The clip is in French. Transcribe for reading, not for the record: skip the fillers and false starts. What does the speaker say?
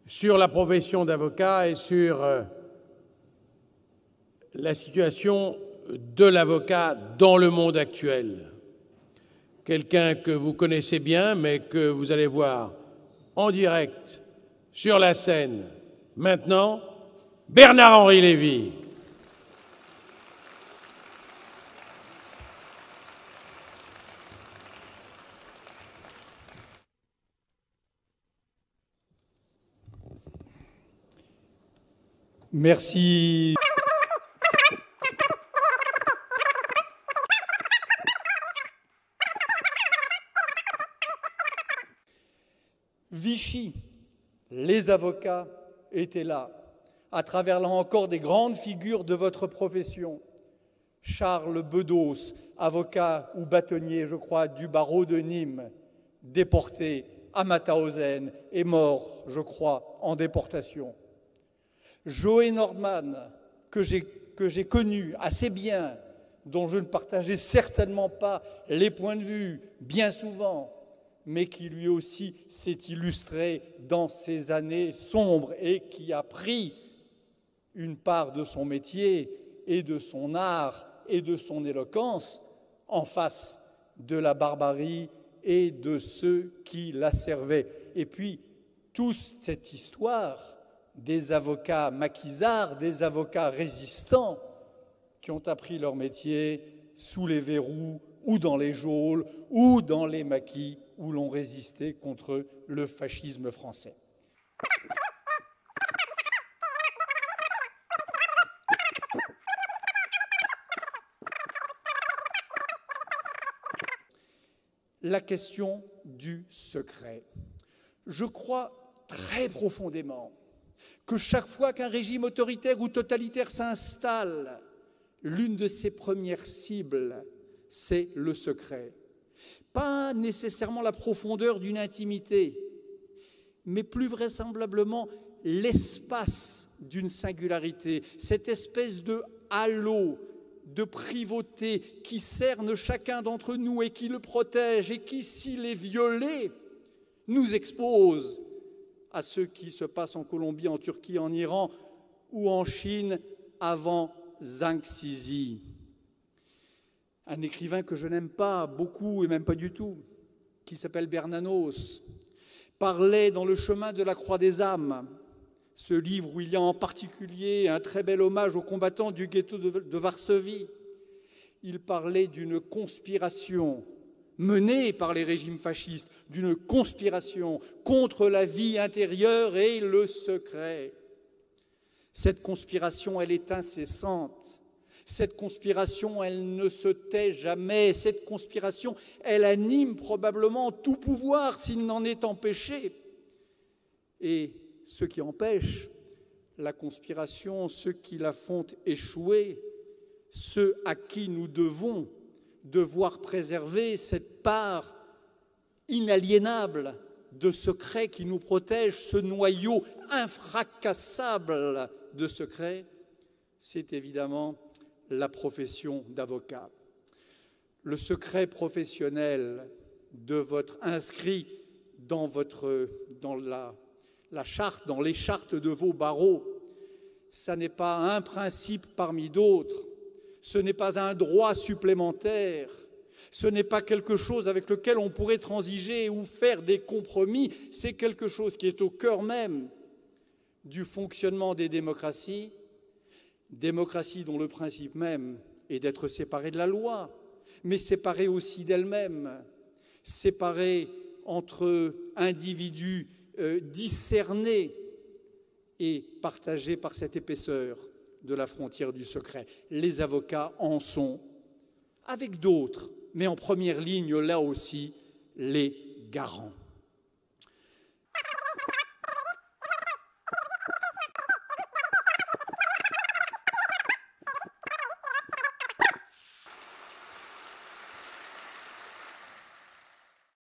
sur la profession d'avocat et sur la situation de l'avocat dans le monde actuel. Quelqu'un que vous connaissez bien, mais que vous allez voir en direct sur la scène maintenant, Bernard-Henri Lévy. Merci. Vichy, les avocats étaient là, à travers là encore des grandes figures de votre profession. Charles Bedos, avocat ou bâtonnier, je crois, du barreau de Nîmes, déporté à Mauthausen et mort, je crois, en déportation. Joe Nordman, que j'ai connu assez bien, dont je ne partageais certainement pas les points de vue, bien souvent, mais qui lui aussi s'est illustré dans ces années sombres et qui a pris une part de son métier et de son art et de son éloquence en face de la barbarie et de ceux qui la servaient. Et puis, toute cette histoire des avocats maquisards, des avocats résistants qui ont appris leur métier sous les verrous ou dans les geôles ou dans les maquis où l'on résistait contre le fascisme français. La question du secret. Je crois très profondément que chaque fois qu'un régime autoritaire ou totalitaire s'installe, l'une de ses premières cibles, c'est le secret. Pas nécessairement la profondeur d'une intimité, mais plus vraisemblablement l'espace d'une singularité, cette espèce de halo, de privauté qui cerne chacun d'entre nous et qui le protège et qui, s'il est violé, nous expose à ce qui se passe en Colombie, en Turquie, en Iran ou en Chine avant Zhang Ziyi. Un écrivain que je n'aime pas beaucoup et même pas du tout, qui s'appelle Bernanos, parlait dans Le chemin de la croix des âmes, ce livre où il y a en particulier un très bel hommage aux combattants du ghetto de Varsovie. Il parlait d'une conspiration menée par les régimes fascistes, d'une conspiration contre la vie intérieure et le secret. Cette conspiration, elle est incessante. Cette conspiration, elle ne se tait jamais. Cette conspiration, elle anime probablement tout pouvoir s'il n'en est empêché. Et ceux qui empêchent la conspiration, ceux qui la font échouer, ceux à qui nous devons devoir préserver cette part inaliénable de secret qui nous protège, ce noyau infracassable de secret, c'est évidemment la profession d'avocat. Le secret professionnel de votre inscrit dans la charte, dans les chartes de vos barreaux, ça n'est pas un principe parmi d'autres, ce n'est pas un droit supplémentaire, ce n'est pas quelque chose avec lequel on pourrait transiger ou faire des compromis, c'est quelque chose qui est au cœur même du fonctionnement des démocraties, démocratie dont le principe même est d'être séparée de la loi, mais séparée aussi d'elle-même, séparée entre individus discernés et partagés par cette épaisseur de la frontière du secret. Les avocats en sont, avec d'autres, mais en première ligne, là aussi, les garants.